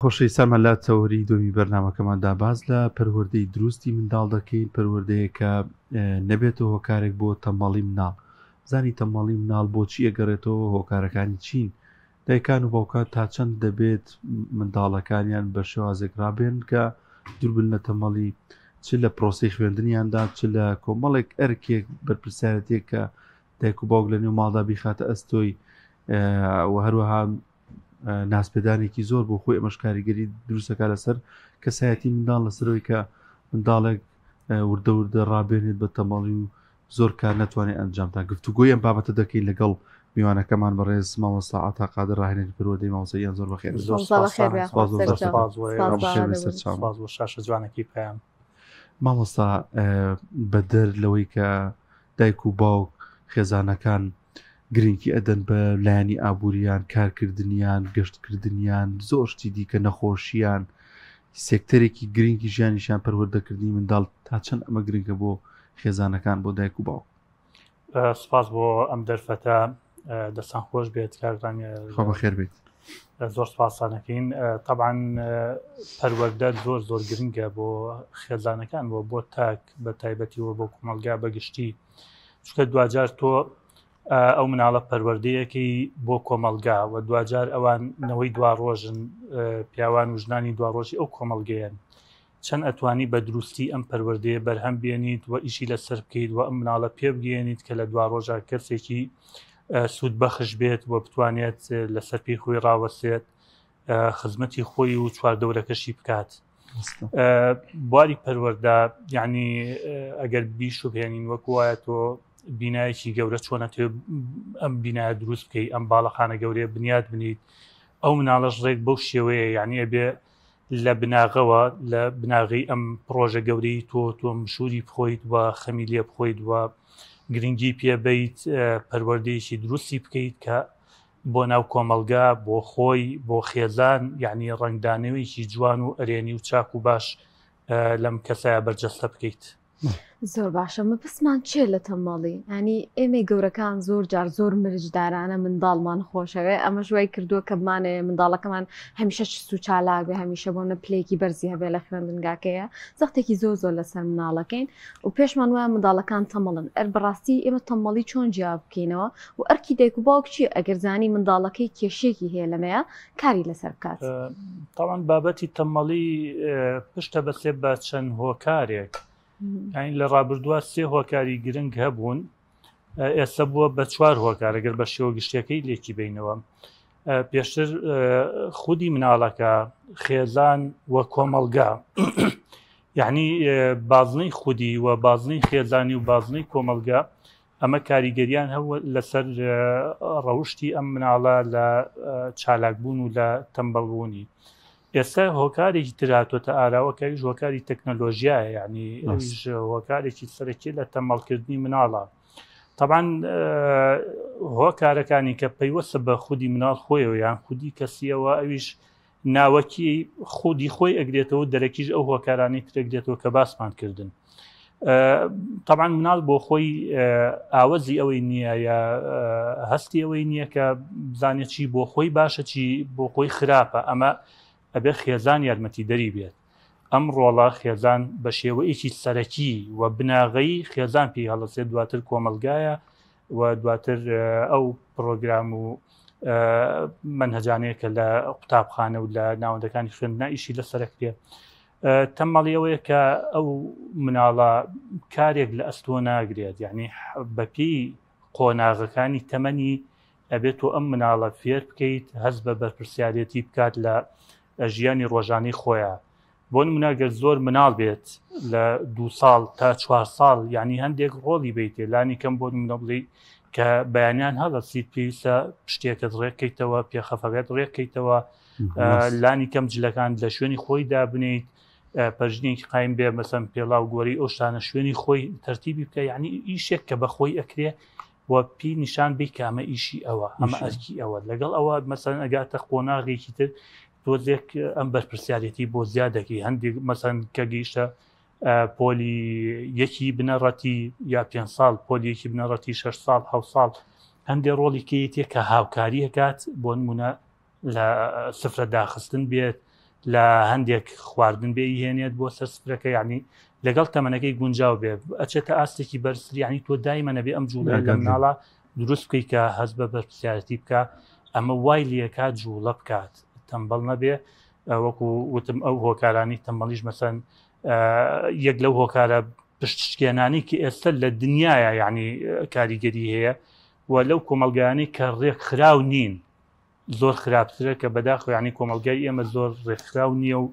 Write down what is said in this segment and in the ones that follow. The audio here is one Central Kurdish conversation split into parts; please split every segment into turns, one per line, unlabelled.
خۆشەی سامەلا تەوەری دومی بەرنامەکەماندا باز لە پەروەردەی دروستی منداڵ دەکەین پەروەردەیە کە نەبێتەوە هۆکارێک بۆ تەمەڵی مناڵ زانی تەمەڵی مناڵ بۆچی ئەگەڕێتەوە هۆکارەکانی چین دایکان و باوکان تا چەند دەبێت منداڵەکانیان بە شێوازێک ڕابێن کە دووربن لە تەمەڵی چ لە پرۆسی خوێندنیاندا چ لە کۆمەڵێک ئەرکێک بەرپرسیارەتێک کە دایک و باوک لە نێو ماڵدا بیخاتە ئەستۆی و هەروەها ناسپێدانێکی زۆر بۆ خۆی ئەمەش کاریگەری دروستەکە لەسەر کەسایەتی منداڵ لەسەرەوەی کە منداڵێک وردە وردە ڕابێنێت بە تەمەڵی و زۆر کار نەتوانێت ئەنجامدا گفتوگۆی ئەم بابەتە دەکەین لەگەڵ میوانەکەمان بەڕێز مامۆستا عەتا قادر ڕاهێنەری پەروەردەی مامۆستاییان زۆر بەخێر
شاشە جوانێکی پێیان
مامۆستا بەدەر لەوەی کە دایک و باوک خێزانەکان گرنگی ئەدەن بە لایانی ئابوووریان کارکردنیان گەشتکردنیان زۆر شتی دیکە نەخۆشییان سێکتەرێکی گرنگی ژیانیشان پەروەردەکردنی منداڵ تا چەند ئەمە گرنگە بۆ خێزانەکان بۆ دایک و باوک
سپاس بۆ ئەم دەرفەتە دەستان خۆش بێت کارگرانی
بەخێر بێت
زۆر سپاسانەکەین طبعاً پەروەردە زۆر گرنگە بۆ خێزانەکان بۆ تاک بە تایبەتیەوە بۆ کۆمەلگا بەگشتی چونکە دوجار تۆ ئەو مناڵە پەروەردەیەکی بۆ کۆمەلگا و دوجار ئەوانەوەی دوا ڕۆژن پیاوان و ژنانی دوا ڕۆژی ئەو کۆمەلگەیان چەند ئەتوانی بە دروستی ئەم پەروەردەیە بەرهەم بێنیت و ئیشی لەسەر بکەیت و ئەم مناڵە پێ بگەێنیت کە لە دوا ڕۆژە کەسێکی سوود بەخش بێت و بتوانێت لەسەر پێی خۆی ڕاوەسێت خزمەتی خۆی و چواردەورەکەشی بکات بواری پەروەردە یعنی ئەگەر بیش و بهێنین وەک وایە تۆ بینایەکی گەورە چۆنەتێ ئەم بینایە دروست بکەی ئەم باڵەخانە گەورەیە بنیاد بنیت ئەو مناڵەش ڕێک بەو شێوەیە یعنی ئەبێ لە بناغەوە لە بناغی ئەم پرۆژە گەورەی تۆ مشوری بخۆیت و خەمی لێ بخۆیت و گرنگی پێبیت پەروەردەیەکی دروستی بکەیت کە بۆ ناو کۆمەلگا بۆ خۆی بۆ خێزان یعنی ڕنگدانەوەیکی جوان و ئەرێنی و چاک و باش لەم کەسایە بەرجەستە بکەیت.
زۆر باشە مەبەستمان چێ لە تەمەڵی ئەنی ئێمە گەورەکان زۆر جار زۆر مرجدارانە منداڵمان خۆشەوێ ئەمە ژوای کردووە کە بمانێ منداڵەکەمان هەمیشە چست و چالاک بێ هەمیشە بۆنە پلێکی بەرزی هەبێ لە خوێندنگاکەیە زەختێکی زۆر لەسەر مناڵەکەین و پێشمان وایە منداڵەکان تەمەڵن بەڕاستی ئێمە تەمەڵی چۆن جیاب بکەینەوە و ئەرکی دایک و باوک چیە ئەگەر زانی منداڵەکەی کێشێکی هەیە لەمەیە کاری لەسەر بکات
تاوان بابەتی تەمەڵی پشتە بەسێ بە چەند هۆکارێک ئاین لە ڕابردووە سێ هۆکاری گرنگ هەبوون ئێستا بووە بە چوار هۆکار ئەگەر بە شێوە گشتەکەی لێکی بینەوە پێشتر خودی مناڵەکە خێزان وە کۆمەلگا یعنی بازنەی خودی و بازنەی خێزانی و بازنەی کۆمەلگا ئەمە کاریگەریان هەوە لەسەر ڕەوشتی ئەم مناڵە لە چالاکبوون و لە تەمبەڵبوونی ئێستا هۆکارێکی تراتۆتە ئاراوەکەویش هۆکاری تەکنەلۆژیایە یعنی هۆکارێکی سەرەکی لە تەمەڵکردنی مناڵە طبعاً هۆکارەکانی کە پەیوەستە بە خودی مناڵ خۆیەوە یان خودی کەسیەوە ئەویش ناوەکی خودی خۆی ئەگرێتەوە دەرەکیش ئەو هۆکارانی ترەگرێتەوە کە باسمان کردن طبعاً مناڵ بۆ خۆی ئاوەزی ئەوەی نییە یا هەستی ئەوەی نییە کە بزانێت چی بۆ خۆی باشە چی بۆ خۆی خراپە ئەمە ئەبێ خێزان یارمەتی دەری بێت ئەم ڕۆڵە خێزان بە شێوەیەکی سەرەکی و بناغەی خێزان پێی هەڵەسێت دواتر کۆمەلگایە و دواتر ئەو پرۆگرام و منهەجانەیە کە لە قوتابخانە و لە ناوەندەکانی خوێندنا ئیشی لەسەرەکرێ تەمەڵیەوەیە کە ئەو مناڵە کارێک لە ئەستۆ ناگرێت یعنی بەپی قۆناغەکانی تەمەنی ئەبێت و ئەم مناڵە فێر بکەیت هەست بە بەرپرسیارەتی بکات لە ژیانی ڕۆژانەی خۆیان بۆ نمونەگەر زۆر مناڵ بێت لە 2 ساڵ تا 4 ساڵ یعنی هەندێک ڕۆڵی بیتێ لانی کەم بۆ نمونە بڵێ کە بەیانیان هەڵەسیت پێویستە شتێکت ڕێککەیتەوە پێخەفەکەت ڕێککەیتەوە لانی کەم جلەکان لە شوێنی خۆی دابنیت پەرژنێکی قایم بێ مەسەن پێڵاو گۆری ئەو شتانە شوێنی خۆی تەرتیبی بکە یعنی ئیشێک کە بەخۆی ئەکرێ و پێی نیشان بێ کە ئەمە ئیشی ئەوە ئەمە ئەرکی ئەوە لەگەڵ ئەوە مەسەن ئەگاتە قۆناغێکی تر تۆزێک ئەم بەرپرسیارەتی بۆ زیادەکەی هەندێک مەسەن کە گەیشتە پۆلی یەکی بنەڕەتی یا 5 ساڵ پۆلیەکی بنەڕەتی 6 ساڵ 7 ساڵ هەندێک ڕۆڵی کەیتێ کە هاوکاریەکات بۆ نمونە لە سفرە داخستن بێت لە هەندێک خواردن بێ هێنێت بۆ سەر سفرەکە یعنی لەگەڵ تەمەنەکەی گونجاو بێ ئەچێتە ئاستێکی بەرزتر یعنی تۆ دایمە نەبێ ئەم جوڵە لە مناڵە دروست بکەی کە هەست بە بەرپرسیارەتی بکە ئەمە وای لێکات جوڵە بکات تەمبەڵ نەبێ وەکو وتم ئەو هۆکارانی تەمبەڵیش مەسەن یەک لەو هۆکارە پشتشکێنانی کە ئێستا لە دنیاە یعنی کاریگەری هەیە و لەو کۆمەلگایانەی کە ڕێک خراو نین زۆر خراپترە کە بەداخۆ ینی کۆمەلگای ئێمە زۆر ڕێکخراو نییە و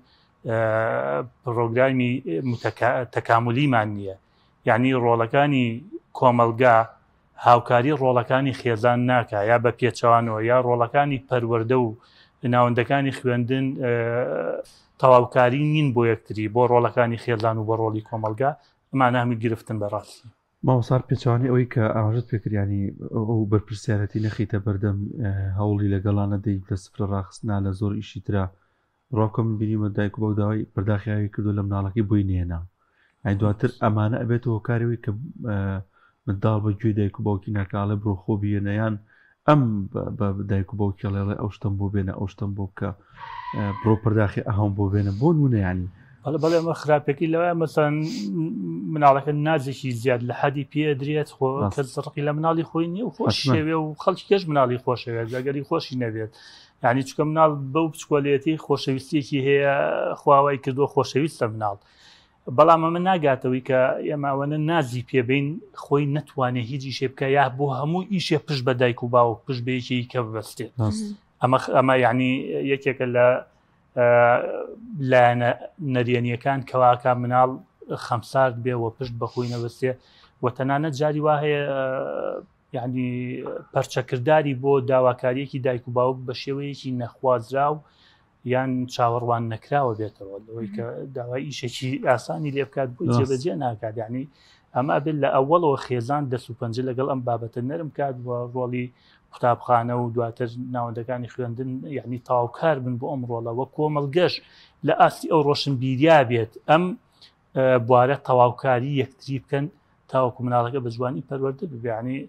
پرۆگرامی تەکاملیمان نییە یعنی ڕۆڵەکانی کۆمەلگا هاوکاری ڕۆڵەکانی خێزان ناکە یا بە پێچەوانەوە یا ڕۆڵەکانی پەروەردە و ناوەندەکانی خوێندن تەواوکاری نین بۆ یەکتری بۆ ڕۆڵەکانی خێزان و بە ڕۆڵی کۆمەلگا ئەمانە هەمی گرفتن بەڕاستی
ماوەسار پێچوانی ئەوەی کە ئاژت پێکریانی ئەو بەرپرسیارەتی نەخیتە بەردەم هەوڵی لەگەڵانە دەی لە سفرە ڕاخستنا لە زۆر ئیشی ترا ڕۆکە من بینیمە دایک و بەو داوای بەرداخیاوی کردو لە مناڵەکەی بۆی نێنا ئەی دواتر ئەمانە ئەبێت هۆکارەوەی کە منداڵ بە گوێ دایک و باوکی ناکاڵە بڕۆ خۆ بێنەیان ئەم بە دایک و باوکی لێڵێ ئەو شتم بۆ بێنە ئەو شتم بۆ بکە بڕۆ پرداخی ئەهەم بۆ بێنە بۆ نونەیانی
بەڵێ ئەمە خراپێکی لەوە مەسەن مناڵەکە نازێکی زیاد لە حەدی پێ درێت خۆ کە زڕقی لە مناڵی خۆی نییە و خۆش شێوێ و خەڵکی کەش مناڵی خۆشەوێت ئەگەری خۆشی نەبێت یعنی چکە مناڵ بەو بچکۆلێتی خۆشەویستیەکی هەیە خواوای کردووە خۆشەویستە مناڵ بەڵام ئەمە ناگاتەوەی کە ئێماوەنە نازی پێبین خۆی نەتوانێت هیچ ئیشێ بکە یا بۆ هەموو ئیشێ پشت بە دایک و باوک پشت بەیەکی کە ببەستێت ئەمە یعنی یەکێکە لە لایەنە نەرێنیەکان کەواکە مناڵ خەمسارد بێ و پشت بەخۆی نەبەستێ و تەنانەت جاری وا هەیە یعنی پەرچەکردداری بۆ داواکاریەکی دایک و باوک بە شێوەیەکی نەخوازرا و یان چاوەڕوان نەکراوە بێتەوە لەوەی کە داوای ئیشێکی ئاسانی لێ بکات بۆ جێبەجێ ناکات یعنی ئەمە بێت لە ئەوەڵەوە خێزان دەسوپەنجە لەگەڵ ئەم بابەتە نەرم کات بۆ ڕۆڵی قوتابخانە و دواتر ناوەندەکانی خوێندن یعنی تاواوکار بن بۆ ئەم ڕۆڵەوە کۆمەڵگەش لە ئاستی ئەو ڕۆشنبیریا بێت ئەم بوارە تەواوکاری یەکتری بکەن تاوەکو مناڵەکە بە جوانی پەروەردە ببیانی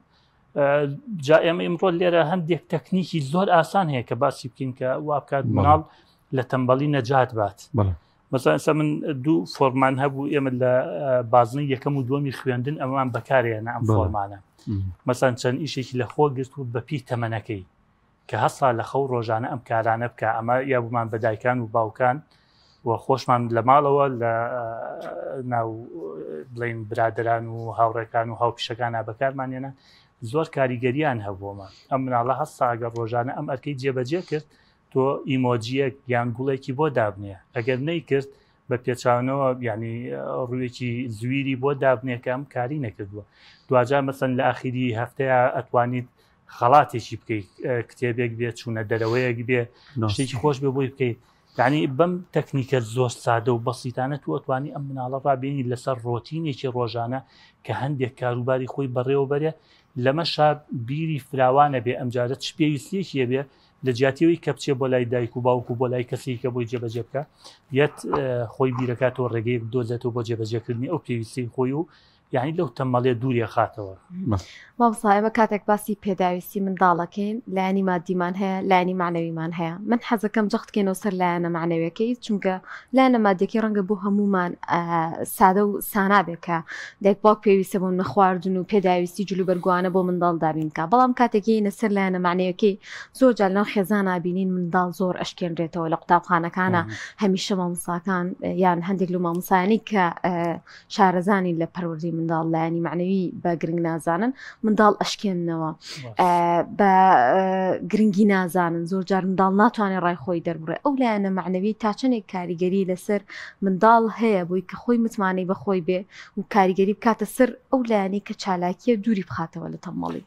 جا ئێمە ئمڕۆ لێرە هەندێک تەکنیکی زۆر ئاسان هەیە کە باسی بکەین کە وا بکات مناڵ لە تەمبەڵی نەجات بات مەسەڵەن ئێستا من دوو فۆرمان هەبوو ئێمە لە بازنەی یەکەم و دووەمی خوێندن ئەمەمان بەکارهێنا ئەم فۆرمانە مەسەڵەن چەند ئیشێکی لە خۆ گرت و بەپی تەمەنەکەی کە هەستا لە خەو ڕۆژانە ئەم کارانە بکە ئەمە یا بمان بە دایکان و باوکان و خۆشمان لە ماڵەوە لە ناو بڵین برادران و هاوڕێکان و هاوپیشەکانە بەکارمانێنە زۆر کاریگەریان هەبوومە ئەم مناڵە هەستا ئەگەر ڕۆژانە ئەم ئەرکەی جێبەجێ کرد تۆ ئیمۆجیەک یان گوڵێکی بۆ دابنێ ئەگەر نەیکرد بە پێچاونەوە ینی ڕوویەکی زویری بۆ دابنێکەم کاری نەکردووە دوجار مەسەن لە ئاخیری هەفتەیە ئەتوانیت خەڵاتێکی بکەیت کتێبێک بێت چوونە دەرەوەیەک بێ شتێکی خۆش بێ بۆی بکەیت یعنی بەم تەکنیکە زۆر سادە و بەسیتانە تو ئەتوانی ئەم مناڵە ڕابێنی لەسەر ڕۆتینێکی ڕۆژانە کە هەندێک کاروباری خۆی بەڕێوە بەرێ لەمەشا بیری فراوانە بێ ئەمجارە چ پێویستیەکیە بێ لە جیاتیەوەی کە بچێ بۆ لای دایک و باوک و بۆ لای کەسی کە بۆی جێبەجێ بکە یەت خۆی بیرەکاتەوە ڕێگەی دۆزێتەوە بۆ جێبەجێکردنی ئەو پێویستی خۆی و یعنی لەو تەمەڵێ دووریە خاتەوە
مامۆستا ئێمە کاتێک باسی پێداویستی منداڵەکەین لایەنی مادیمان هەیە لایەنی معنەویمان هەیە من حەزەکەم جەختکەینەوە سەر لایەنە معنەویەکەی چونکە لایەنە مادیەکەی ڕەنگە بۆ هەمومان سادە و سانابێت کە دایک باوک پێویستە بۆ نەخواردن و پێداویستی جلوبەرگوانە بۆ منداڵ دابین بکە بەڵام کاتێکی سەر لایەنە معنەویەکەی زۆر جار لەو خێزان نابینین منداڵ زۆر ئەشکێنرێتەوە لە قوتابخانەکانە هەمیشە مامۆستاکان یان هەندێک لە مامۆستایانی کە شارەزانی لە پەروەردەی منداڵ لایەنی معنەوی بە گرنگ نازانن منداڵ ئەشکێننەوە بە گرنگی نازانن زۆر جار منداڵ ناتوانێت ڕای خۆی دەربڕێ ئەو لایەنە معنەوی تا چەندێک کاریگەری لەسەر منداڵ هەیە بۆی کە خۆی متمانەی بەخۆی بێ و کاریگەری بکاتە سەر ئەو لایەنی کە چالاکیە دووری بخاتەوە لە تەمەڵی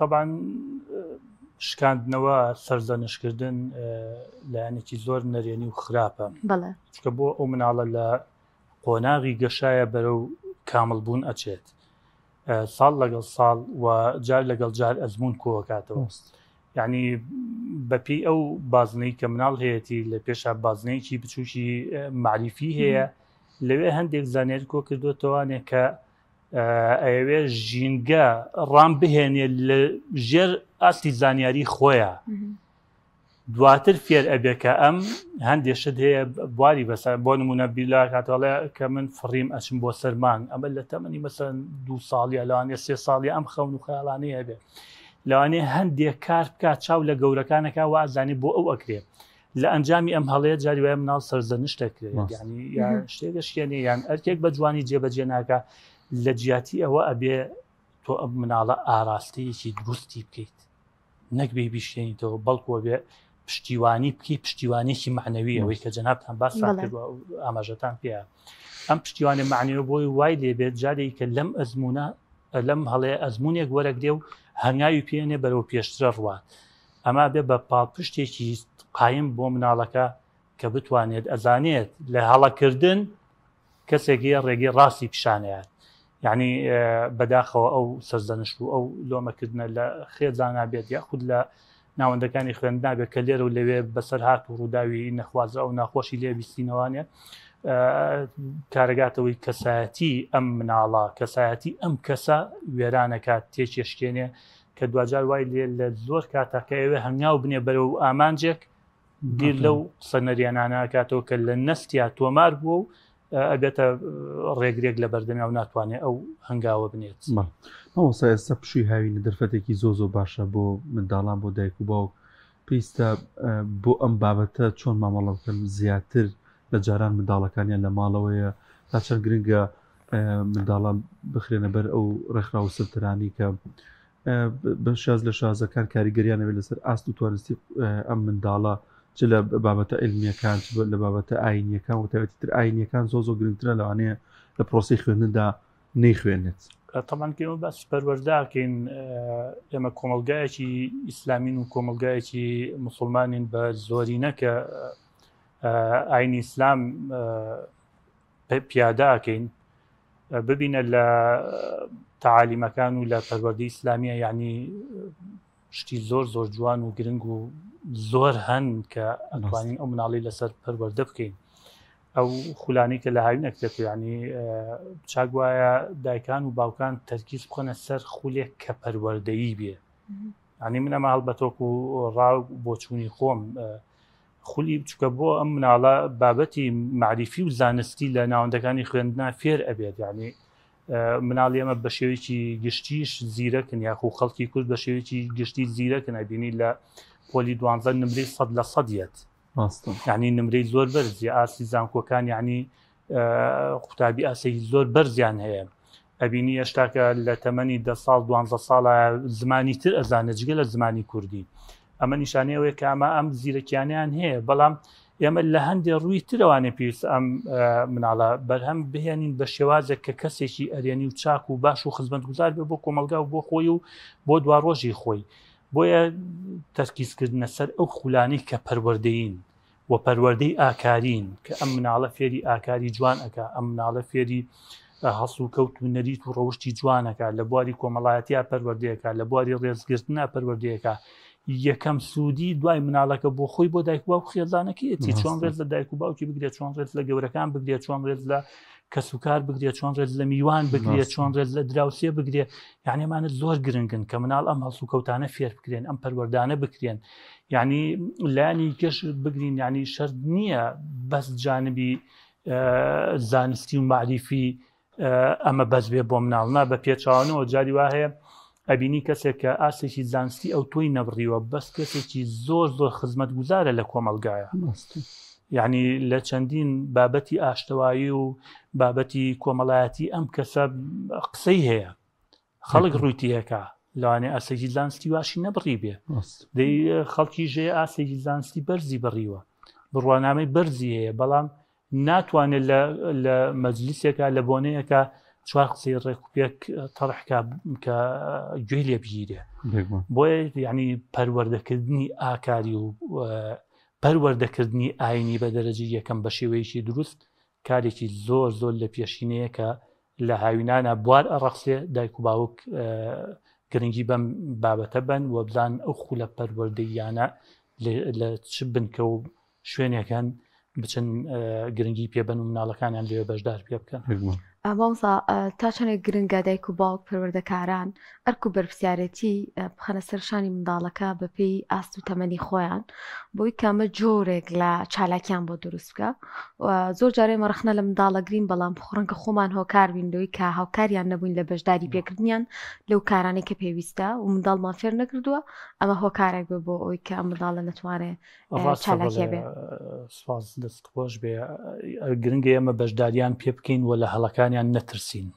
طبعاً شکاندنەوە سەرزەنشکردن لایەنێکی زۆر نەرێنی و خراپە
بەڵێ
چکە بۆ ئەو مناڵە لە قۆناغی گەشایە بەرەو کاملبوون ئەچێت ساڵ لەگەڵ ساڵ و جار لەگەڵ جار ئەزمون کۆکاتەوە یعنی بەپی ئەو بازنەی کە مناڵ هەیەی لە پێشا بازنەیەکی بچووکی معریفی هەیە لەوێ هەندێک زانێر کۆ کردوتەوانێت کە ئەوێ ژینگە ڕام بهێنێ لە ژێر ئاستی زانیاری خۆیە دواتر فێر ئەبێ کە ئەم هەندێک شت هەیە بواری بەسەر بۆ نمونە بیلا کاتەڵێ کە من فڕیم ئەچم بۆ سەرمان ئەمە لە تەمەنی مەسەن 2 ساڵیە لەوانێ 3 ساڵی ئەم خەون و خەیاڵانەیە هەبێ لەوانێ هەندێک کار بکات چاو لە گەورەکانەکە و ئازانی بۆ ئەو ئەکرێ لە ئەنجامی ئەم هەڵەیە جاری وایە مناڵ سەرزەنشتەکرێت ینی یان شتێکە شکێنێ یان ئەرکێک بە جوانی جێبەجێ ناکە لە جیاتی ئەوە ئەبێ تۆ ئەم مناڵە ئاراستەیەکی دروستی بکەیت نەک بێ بیشتێنیتەوە بەڵکوە بێ پشتیوانی بکەی پشتیوانێکی معنەوی ئەوەی کە جەنابتان باسان کردووە ئاماژەتان پێە ئەم پشتیوانێ معنیەوە بۆی وای لێبێت جارێک کە لەم ئەزمونە لەم هەڵەیە ئەزمونێک وەرەگرێ و هەنگاوی پێێنێ بەرەو پێشترە ڕوات ئەما بێ بە پاڵپشتێکی قایم بۆ مناڵەکە کە بتوانێت ئەزانێت لە هەڵەکردن کەسێکی ڕێگەی ڕاستی پیشانەیە یعنی بەداخەوە ئەو سەرزەنشت و ئەو لۆمەکردنە لە خێزانە بێت یاخود لە ناوەندەکانی خوێندنا بێت کە لێرە و لەوێ بەسەر هات و ڕووداوی نەخوازە ئەو ناخۆشی لێ بیستینەوانێ کارەگاتەوەی کەسایەتی ئەم مناڵە کەسایەتی ئەم کەسە وێرانەکات تێکێشکێنێ کە دوجار وای لێ لە زۆر کاتەکە ئێوێ هەنگاو بنێ بەرەو ئامانجێک بیر لەو سەنەریانانەکاتەوە کە لە نەستیا تۆمار بووە و ئەبێتە ڕێگرێک لە بەردەمیا و ناتوانێت ئەو هەنگاوە بنێت
ئەوسا ئێستا پشووی هاوینە دەرفەتێکی زۆ باشە بۆ منداڵان بۆ دایک و باوک پێویستە بۆ ئەم بابەتە چۆن مامەڵە بکەن زیاتر لە جاران منداڵەکانیان لە ماڵەوەیە تا چەند گرنگە منداڵان بخرێنە بەر ئەو ڕێکخرا و سرترانی کە بە شاز لە شازەکان کاریگەریانەوێت لەسەر ئاست و توانستی ئەم منداڵە چ لە بابەتە علمیەکان لە بابەتە ئاینیەکان و تاوێتی تر ئاینیەکان زۆ گرنگترە لەوانەیە لە پرۆسی خوێندندا نەیخوێنێت
تەمانکەمە باس پەروەرداکەین ئێمە کۆمەلگایەکی ئیسلامین و کۆمەلگایەکی موسڵمانین بە زۆرینە کە ئاینی ئیسلام پیاداکەین ببینە لە تعالیمەکان و لە پەروەردەی ئیسلامیە یعنی شتی زۆر جوان و گرنگ و زۆر هەن کە ئەتوانین ئەو مناڵی لەسەر پەروەردە بکەین ئەو خولانی کە لە هاوین ئەکرێت ینی چاک وایە دایکان و باوکان تەرکیز بخەنە سەر خولێک کە پەروەردەیی بێ ینی من ئەمە هەڵبەتۆک و ڕاو بۆ چوونی خۆم خولی بچووکە بۆ ئەم مناڵە بابەتی معریفی و زانستی لە ناوەندەکانی خوێندنا فێر ئەبێت ینی مناڵی ئەمە بە شێوەیەکی گشتیش زیرەکن یاخو خەڵکی کورد بە شێوەیەکی گشتی زیرەکن ئەبینی لە پۆلی 12 نمرەی 100% یعنی نمرەی زۆر بەرزی ئاسی زانکۆکان یعنی قوتابی ئاسەی زۆر بەرزیان هەیە ئەبینی هێشتاکە لە تەمەنی 10 ساڵ 12 ساڵە زمانی تر ئەزانە جگە لە زمانی کوردی ئەمە نیشانەیەوەی کە ئەمە ئەم زیرەکیانیان هەیە بەڵام ئێمە لە هەندێک ڕووی ترەوانێ پێویست ئەم مناڵە بەرهەم بهێنین بە شێوازێک کە کەسێکی ئەرێنی و چاک و باش و خزمەتگوزار بێ بۆ کۆمەلگا و بۆ خۆی و بۆ دوا ڕۆژی خۆی بۆیە تەرکیزکردنە سەر ئەو خولانی کە پەروەردەین و پەروەردەی ئاکارین کە ئەم مناڵە فێری ئاکاری جوان ئەکا ئەم مناڵە فێری هەڵسو و کەوت و نەریت و ڕەوشی جوانەکە لە بواری کۆمەڵایەتیا پەروەردەیەکە لە بواری ڕێزگرتنە پەروەردەیەکە یەکەم سوودی دوای مناڵەکە بۆ خۆی بۆ دایک باوک خێزانەکەیەتی چۆن ڕێز لە دایک و باوکی بگرێت چۆن ڕێز لە گەورەکان بگرێت چۆن ڕێز لە کەسوکار بگرێت چۆن ڕێز لە میوان بگرێت چۆن ڕێز لە دراوسێ بگرێت یعنیمانە زۆر گرنگن کە مناڵ ئەم هەڵسو کەوتانە فێر بکرێن ئەم پەروەردانە بکرێن یعنی لانی گەش بگرین یعنی شەرت نییە بەس جانبی زانستی و معریفی ئەمە بەس بێ بۆ مناڵنا بە پێچاوانەوە جاری وا هەیە ئەبینی کەسێک کە ئاسێکی زانستی ئەو تۆی نەبڕیوە بەس کەسێکی زۆر خزمەت گوزارە لە کۆمەلگایە یعنی لە چەندین بابەتی ئاشتەوایی و بابەتی کۆمەڵایەتی ئەم کەسە قسەی هەیە خەڵک ڕوویتیەکە لەوانێ ئاسێکی زانستی واشی نەبڕی بێ دەی خەڵکی ژەیە ئاسێکی زانستی بەرزی بڕیوە بڕوانامەی بەرزی هەیە بەڵام ناتوانێت لە مەجلیسێکە لە بۆنەیەکە چوار قسەی ڕێکوپێک تەڕحکە کە گوێی لێ بگیرێ بۆیە یعنی پەروەردەکردنی ئاکاری و پەروەردەکردنی ئاینی بە دەرەجی یەکەم بە شێوەیەکی دروست کارێکی زۆر لە پێشینەیە کە لە هاوینانە بوار ئەڕەخسێ دایک و باوک گرنگی بەم بابەتە بن و بزان ئەو خولە پەروەردەیانە لە چ بنکە و شوێنێکان بچن گرنگی پێبن و مناڵەکانیان لێوێ بەشدار پێ بکەن
مامۆستا تا چەندێک گرنگە دایک و باوک پەروەردەکاران ئەرک و بەرپرسیارەتی بخەنە سەرشانی منداڵەکە بەپێی ئاست و تەمەنی خۆیان بۆی کەمە جۆرێک لە چالاکیان بۆ دروست بکە زۆر جارێ مەرەخنە لە منداڵەگرین بەڵام ڕەنگە خۆمان هۆکار بینەوەی کە هاوکاریان نەبووین لە بەشداری پێکردنیان لەو کارانەی کە پێویستە و منداڵمان فێر نەکردووە ئەمە هۆکارێک بێ بۆ ئەوی کە ئەم منداڵە نەتوانێت چالاکیە بێ.
سپاس دەست خۆش بێ گرنگە ئێمە بەشداریان پێ بکەین و لە هەڵەکانیان نەترسین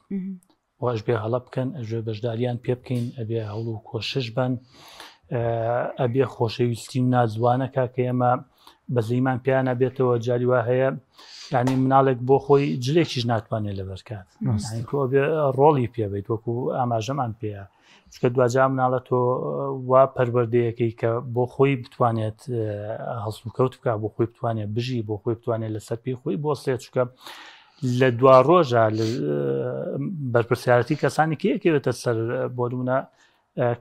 واش بێ هەڵە بکەن ئەژێ بەشداریان پێ بکەین ئەبێ هەوڵ و کۆشش بن ئەبێ خۆشەویستی و نازوانەکە کە ئێمە بەزەیمان پیانە بێتەوە جاری وا هەیە یعنی مناڵێک بۆ خۆی جلێکیش ناتوانێت لەبەرکات تۆ بێ ڕۆڵی پێبیت وەکو ئاماژەمان پێەیە چکە دوجا مناڵە تۆ وا پەروەردەیەکەی کە بۆ خۆی بتوانێت هەڵسو کەوت بکە بۆ خۆی بتوانێت بژی بۆ خۆی بتوانێت لەسەر پێی خۆی بۆسێت چکە لە دوا ڕۆژە بەرپرسیارەتی کەسانی کەیەکەوێتە سەر بۆ دوونە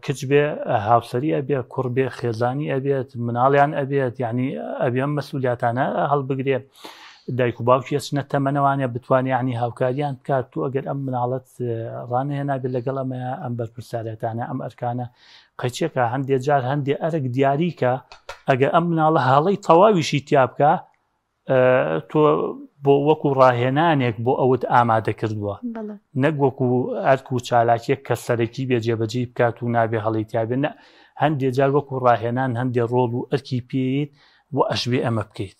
کچ بێ هاوسەری ئەبێ کوڕ بێ خێزانی ئەبێت مناڵیان ئەبێت یعنی ئەبێم مەسئولیاتانە هەڵبگرێ دایک و باوکی ئەچنە تەمەنەوانێ بتوانێت ینی هاوکاریان بکات تو ئەگەر ئەم مناڵەت ڕانهێنابێت لەگەڵ ئەمەیە ئەم بەرپرسیارەتانە ئەم ئەرکانە قەچێکە هەندێک جار هەندێک ئەرک دیاریکە ئەگە ئەم مناڵە هاڵی تەواویشی تیا بکە تۆ بۆ وەکو ڕاهێنانێک بۆ ئەوت ئامادە کردووە نەک وەکو ئەرک و چالاکیەک کە سەرەکی بێ جێبەجێ بکات و نابێ هەڵی تیابێت هەندێک جار وەکو ڕاهێنان هەندێک ڕۆڵ و ئەرکی پێیت بۆ ئەشبێ ئەمە بکەیت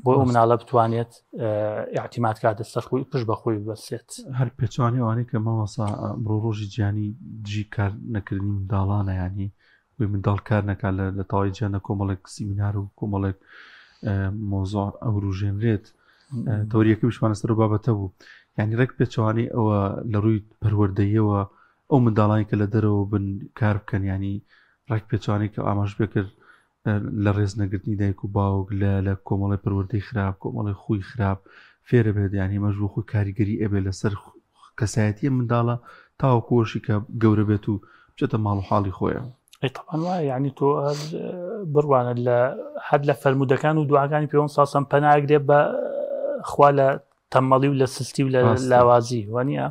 بۆ ئەو مناڵە بتوانێت ئاعتیماد کاتە سەر خۆی پشت بەخۆی بەسێت
هەر پێچوانی ئەوانەی کە مامۆستا ئەمڕۆ ڕۆژی گیانی جی کار نەکردنی منداڵانە ینی وی منداڵ کار نەکات لە تەواوی گیانە کۆمەڵێک سیمینار و کۆمەڵێک مۆزۆع ئەوروژێنرێت تەوریەکە بشوانە سەر و بابەتە بوو یعنی ڕێک پێچوانی ئەوە لە ڕووی پەروەردەیەوە ئەو منداڵانی کە لە دەرەوە بن کار بکەن ینی ڕێک پێچوانی کە ئاماژ بکرد لە ڕێز نەگرتنی دایک و باوک لە کۆمەڵی پەروەردەی خراپ کۆمەڵی خۆی خراپ فێرە بێت ینی مەژ بۆ خۆی کاریگەری ئەبێ لەسەر کەسایەتیە منداڵە تاوەکوۆشی کە گەورە بێت و بچێتە ماڵ و حاڵی خۆیە
طبعا وایە یعنی تۆ بڕوانە لە حەد لە فەرمودەکان و دوعاکانی پێوەم ساسم پەناگرێت بە خوا لە تەمەڵی و لە سستی و لە لاوازی وانە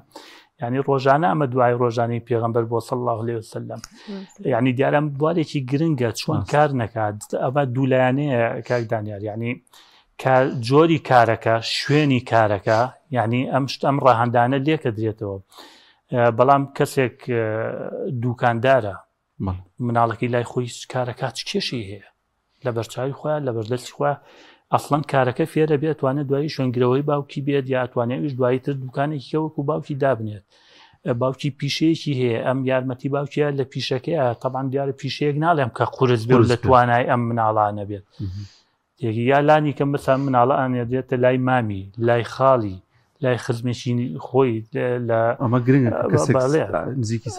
یعنی ڕۆژانە ئەمە دوای ڕۆژانەی پێغەمبەر بۆ صلی الله عليه وسلم یعنی دیارم بوارێکی گرنگە چۆن کار نەکات ئەمە دوولایانەیە کاک دانیار یعنی جۆری کارەکە شوێنی کارەکە یعنی ئەم ڕاهەندانە لێکە درێتەوە بەڵام کەسێک دوکاندارە مناڵەکەی لای خۆی کارەکە چ کێشی هەیە لە بەرچاوی خۆیان لە بەردەستی خۆیان ئەسڵەن کارەکە فێرە بێت توانێت دوایی شوێنگرەوەی باوکی بێت یا توانێتش دوایی تر دوکانێکی کەوەکو باوکی دابنێت باوکی پیشەیەکی هەیە ئەم یارمەتی باوکیە لە پیشەکەی تەبان دیارە پیشەیەک ناڵێم کە قورس بێت لە توانای ئەم مناڵانە بێت یا لانی کەم بەسان مناڵە ئەنێدێتە لای مامی لای خاڵی لای خزمێکی خۆی لە
ئەمە گرنگە نزیکی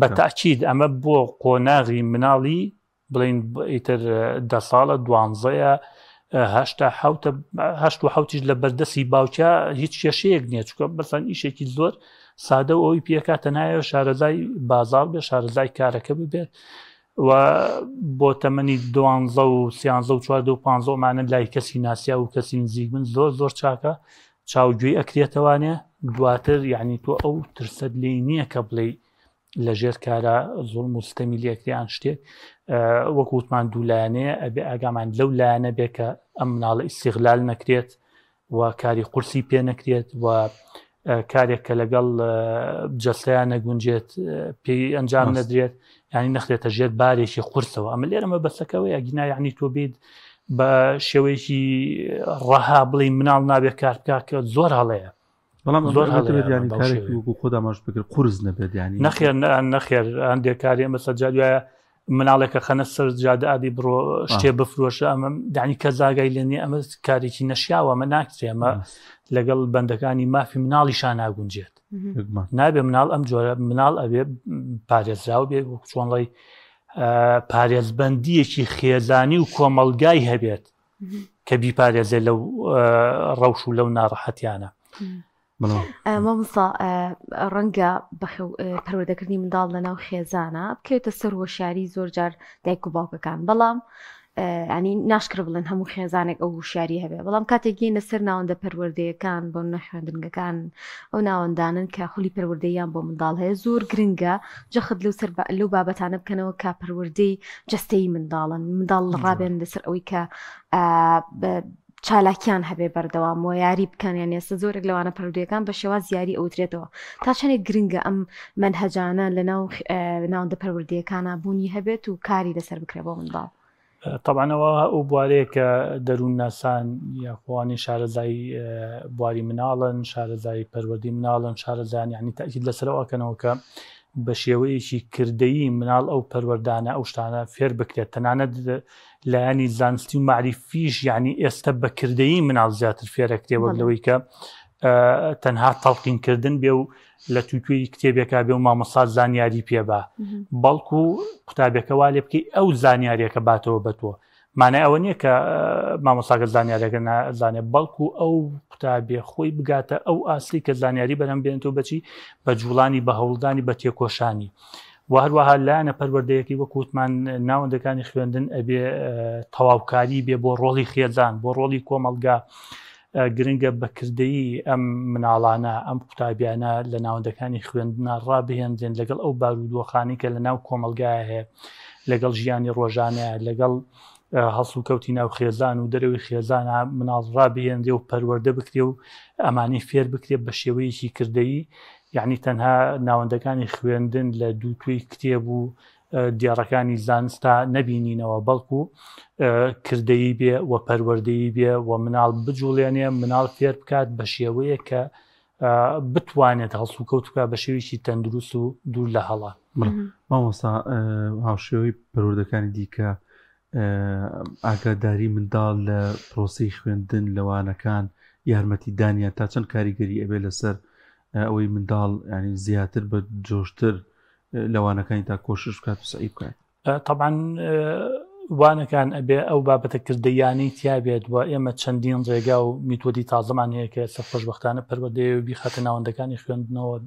بە تاکید ئەمە بۆ قۆناغی مناڵی بڵین ئیتر 10 ساڵە 12 1970 لە بەردەستی باوکە هیچ کێشەیەک نییە چکە بەسان ئیشێکی زۆر سادە و ئەوی پێکاتە نایە شارەزای بازار بێ شارەزای کارەکە ببێت و بۆ تەمەنی 12 و 13 و 14 و 15 مانە لای کەسی ناسیا و کەسی نزیک من زۆر چاکە چاوگوێی ئەکرێتەوانێ دواتر یعنی تۆ ئەو ترسەت لێی نییە کە بڵێ لە ژێر کارە زۆر مستەمی لێکریان شتێک وەکووتمان دوولایانەیە ئەبێ ئاگامان لەو لایەنە بێ کە ئەم مناڵە ئیستیغلال نەکرێت و کاری قورسی پێ نەکرێت و کارێک کە لەگەڵ جەستەیان نەگونجێت پێی ئەنجام نەدرێت ینی نەخرێتە ژێر بارێکی قورسەوە ئەمە لێرەمە بەسەکەوەی ئەگینا یعنی تۆ بێت بە شێوەیەکی ڕەها بڵێ مناڵ نابێت کار بکە کە زۆر هەڵەیە
بەڵام زۆر هەڵێت ینی کارێکی وەکو خۆدا ماش بکرد قورس نەبێت ینی
نەخێر هەندێک کاری ئەمە سەجاد وایە مناڵێکە خەنە سەر جادە ئابی بڕۆ شتێ بفرۆشە ئەمە دانی کە زاگای لێنێ ئەمە کارێکی نەشیاوە ئەمە ناکرێ ئەمە لەگەڵ بەندەکانی مافی مناڵیشان ناگونجێت نابێ مناڵ ئەم جۆرە مناڵ ئەبێ پارێزراو بێ چۆنڵی پارێزبەندیەکی خێزانی و کۆمەڵگای هەبێت کە بیپارێزێ لەو ڕەوش و لەو ناڕەحەتیانە
مامۆستا ڕەنگە پەروەردەکردنی منداڵ لەناو خێزانە بکەوێتە سەر هۆشیاری زۆر جار دایک و باوکەکان بەڵام ینی ناشکر بڵێن هەموو خێزانێک ئەو وشیاری هەبێ بەڵام کاتێکی لەسەر ناوەندە پەروەردەیەکان بۆ نەخوێندنگەکان ئەو ناوەندانن کە خولی پەروەردەیان بۆ منداڵ هەیە زۆر گرنگە جەخت لەو بابەتانە بکەنەوە کا پەروەردەی جەستەی منداڵ ڕابێن لەسەر ئەوەی کە چالاکیان هەبێ بەردەوام و یاری بکەن یان ئێستا زۆرێک لەوانە پەروەردەیەکان بە شێواز یاری ئەوترێتەوە تا چەندێک گرنگە ئەم منهەجانە لە ناوەندە پەروەردەیەکانە بوونی هەبێت و کاری لەسەر بکرێ بۆ منداڵ.
طبعاەوە ئەو بوارەیە کە دەروون ناسان یاخوانی شارەزایی بواری مناڵن شارەزایی پەروەردەی مناڵن شارەزایان یعنی تاکید لەسەرەوەکەنەوە کە بە شێوەیەکی کردەیی مناڵ ئەو پەروەردانە ئەو شتانە فێر بکرێت تەنانەت لایانی زانستی و معریفیش یعنی ئێستا بە کردەیی مناڵ زیاتر فێرەکرێەوە لەوەی کە تەنها تەڵقینکردن بێ و لە تووتوی کتێبێکا بێ و مامۆستا زانیاری پێبا بەڵکو قوتابێکە وا لێ بکەی ئەو زانیاریەکە باتەوە بە تۆ مانای ئەوە نییە کە مامۆستاکە زانیاریەکە نازانێت بەڵکو ئەو قوتابێ خۆی بگاتە ئەو ئاستی کە زانیاری بەرەم بێنێتەوە بەچی بە جوڵانی بە هەوڵدانی بە تێکۆشانی و هەروەها لایەنە پەروەردەیەکی وەکوتمان ناوەندەکانی خوێندن ئەبێ تەواوکاری بێ بۆ ڕۆڵی خێزان بۆ ڕۆڵی کۆمەڵگا گرنگە بەکردەیی ئەم مناڵانە ئەم قوتابیانە لە ناوەندەکانی خوێندنە ڕابهێنرێن لەگەڵ ئەو بارودۆخانی کە لە ناو کۆمەلگایە هەیە لەگەڵ ژیانی ڕۆژانەیە لەگەڵ هەڵسو کەوتی ناو خێزان و دەرەوەی خێزانە مناڵ ڕابهێنرێ و پەروەردە بکرێ و ئەمانی فێر بکرێت بە شێوەیەکی کردەیی یعنی تەنها ناوەندەکانی خوێندن لە دووتوی کتێب و دیێڕەکانی زانستا نەبینینەوە بەڵکو کردەیی بێ و پەروەردەیی بێ و مناڵ بجوڵێنێ مناڵ فێر بکات بە شێوەیە کە بتوانێت هەڵسو کەوت بکات بە شێوەیەکی تەندروست و دوور لە هەڵا.
مامۆستا هاوشێوەی پەروەردەکانی دیکە ئاگاداری منداڵ لە پرۆسەی خوێندن لەوانەکان یارمەتی دانیان تا چەند کاریگەری ئەبێ لەسەر ئەوەی منداڵ ینی زیاتر بە جۆشتر لەوانەکانی تا کۆشش بکات و سعی بکات.
طبعا وانەکان ئەبێ ئەو بابەتە کردەیانەی تیابێت و ئێمە چەندین ڕێگا و میتۆدی تازەمان هەیە کە ئێستا خۆشبەختانە پەروەردەیە و بیخاتە ناوەندەکانی خوێندنەوە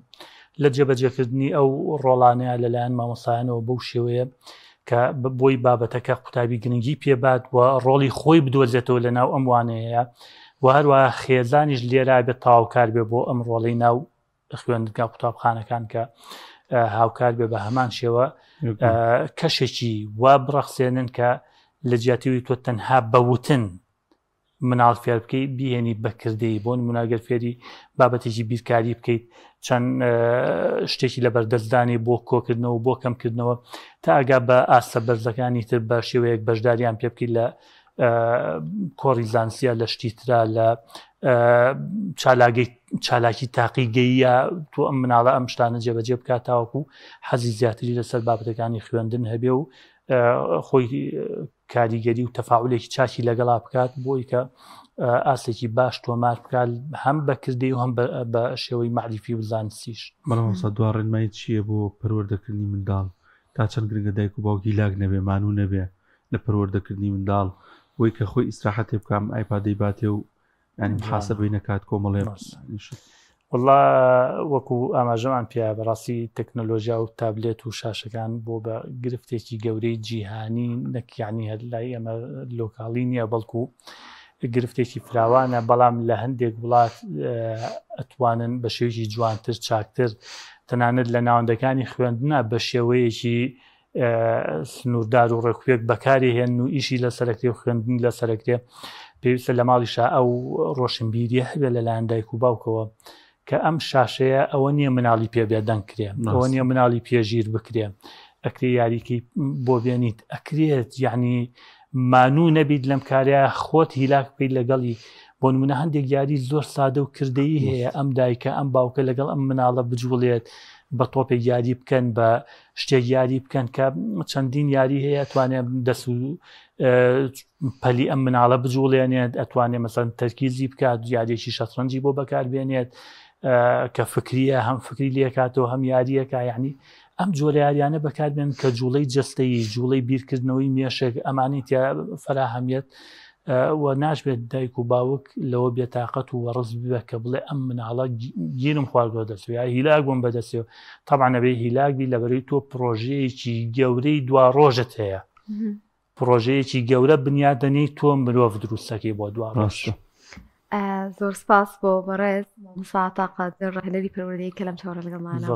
لە جێبەجێکردنی ئەو ڕۆڵانەیە لەلایەن مامۆسایانەوە بەو شێوەیە کە بۆی بابەتەکە قوتابی گرنگی پێبات و ڕۆڵی خۆی بدۆزێتەوە لە ناو ئەم وانەیە و هەروە خێزانیش لێرا بێت تاواوکار بێ بۆ ئەم ڕۆڵەی ناو خوێندنگا قوتابخانەکان کە هاوکار بێ بە هەمان شێوە کەشێکی وا بڕەخسێنن کە لە جیاتیوی تۆ تەنها بەوتن مناڵ فێر بکەیت بیهێنی بەکردەی بۆ نموناگەر فێری بابەتێکی بیرکاری بکەیت چەند شتێکی لە بەردەستدانی بۆ کۆکردنەوە بۆ کەمکردنەوە تا ئەگا بە ئاسە بەرزەکانی تر بە شێوەیەک بەشداریان پێ بکەیت لە کۆڕی زانسیە لە شتی ترا لە چالاکی تاقیگەیە تۆ ئەم مناڵە ئەم شتانە جێبەجێ بکات تاوەکو حەزی زیاتری لەسەر بابەتەکانی خوێندن هەبێ و خۆی کاریگەری و تەفاعولێکی چاکی لەگەڵا بکات بۆی کە ئاسێکی باش تۆمار بکات هەم بەکردی و هەم بە شێوەی معریفی و زانستیش.
بەڵامسا دوڕێنمای چییە بۆ پەروەردەکردنی منداڵ تا چەند گرنگە دایک و باوکی لاگ نەبێ مانوو نەبێ لە پەروەردەکردنی منداڵ بۆی کە خۆی ئیستراحەتێ بکەم ئایپادەی باتێ و ینی محاسەبەی نەکات کۆمەڵێ
والله وەکو ئاماژەمان پێ بەڕاستی تەکنۆلۆژیا و تابلێت و شاشەکان بۆ بە گرفتێکی گەورەی جیهانی نەکیانی هەر لای ئەمە لۆکاڵی نییە بەڵکو گرفتێکی فراوانە بەڵام لە هەندێک وڵات ئەتوانن بە شێوەیەکی جوانتر چاکتر تەنانەت لە ناوەندەکانی خوێندنە بە شێوەیەکی سنووردار و ڕێکوپێک بەکاری هێن و ئیشی لە سەرەکرێ و خوێندنی لە سەرەکرێ پێویستە لە ماڵیشا ئەو ڕۆشنبیریە هەبێت لەلایەن دایک و باوکەوە کە ئەم شاشەیە ئەوە نییە مناڵی پێبێ دەنگ کرێ ئەوە نییە مناڵی پێژیر بکرێ ئەکرێ یاریکەی بۆ بێنیت ئەکرێت یعنی مانوو نەبیت لەم کارەیە خۆت هیلاک بکەیت لەگەڵی بۆ نمونە هەندێک یاری زۆر سادە و کردەیی هەیە ئەم دایکە ئەم باوکە لەگەڵ ئەم مناڵە بجوڵێت بە تۆپێک یاری بکەن بە شتێک یاری بکەن کە چەندین یاری هەیە ئەتوانێت دەست و پەلی ئەم مناڵە بجوڵێنێت ئەتوانێت مەسەن تەرکیزی بکات یاریێکی شەترەنجی بۆ بەکاربێنێت کە فکریە هەم فکری لێکاتەوە هەم یاریەکە یعنی ئەم جۆرە یاریانە بەکاربێن کە جوڵەی جەستەیی جوڵەی بیرکردنەوەی مێشێک ئەمانی تیا فەراهەمیت و ناشبێت دایک و باوک لەوە بێتاقەت و وەڕز ببە کە بڵێ ئەم مناڵە گیرم خواردۆ دەسێ یا هیلاک بۆم بەدەستێ طبعا نەبێ هیلاکبی لەبەرەی تۆ پرۆژەیەکی گەورەی دوا ڕۆژت هەیە پرۆژەیەکی گەورە بنیادەنی تۆ مرۆڤ دروستەکەی بۆ دوا ڕۆژ.
زۆر سپاس بۆ بەڕێز ساتاقەت ڕەهلەری پەروەردەی کە لەم چاوەڕە لەگەڵمانە.